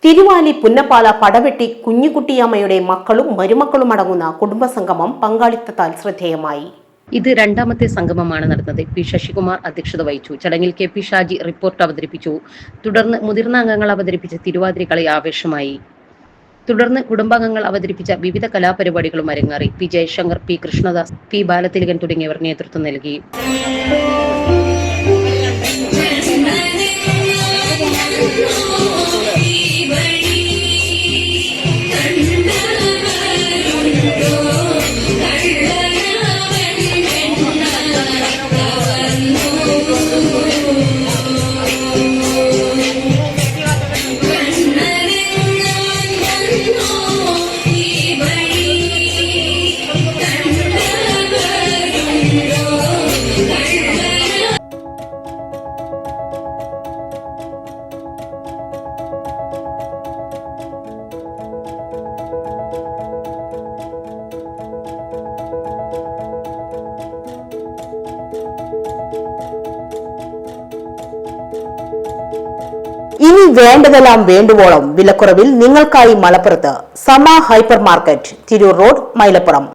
തിരുവാലി പുന്നപ്പാല പടവെട്ടി കുഞ്ഞുകുട്ടിയമ്മയുടെ മക്കളും മരുമക്കളും അടങ്ങുന്ന കുടുംബസംഗമം പങ്കാളിത്തത്താൽ ശ്രദ്ധേയമായി. ഇത് രണ്ടാമത്തെ സംഗമമാണ് നടന്നത്. പി ശശികുമാർ അധ്യക്ഷത വഹിച്ചു. ചടങ്ങിൽ കെ പി ഷാജി റിപ്പോർട്ട് അവതരിപ്പിച്ചു. തുടർന്ന് മുതിർന്ന അംഗങ്ങൾ അവതരിപ്പിച്ച തിരുവാതിര കളി ആവേശമായി. തുടർന്ന് കുടുംബാംഗങ്ങൾ അവതരിപ്പിച്ച വിവിധ കലാപരിപാടികളും അരങ്ങേറി. P Jayashankar, P Krishnadas, P Balathilakan തുടങ്ങിയവർ നേതൃത്വം നൽകി. ഇനി വേണ്ടതെല്ലാം വേണ്ടുവോളം വിലക്കുറവിൽ നിങ്ങൾക്കായി മലപ്പുറത്ത് സമ hyper market, Tirur road, Mylapuram.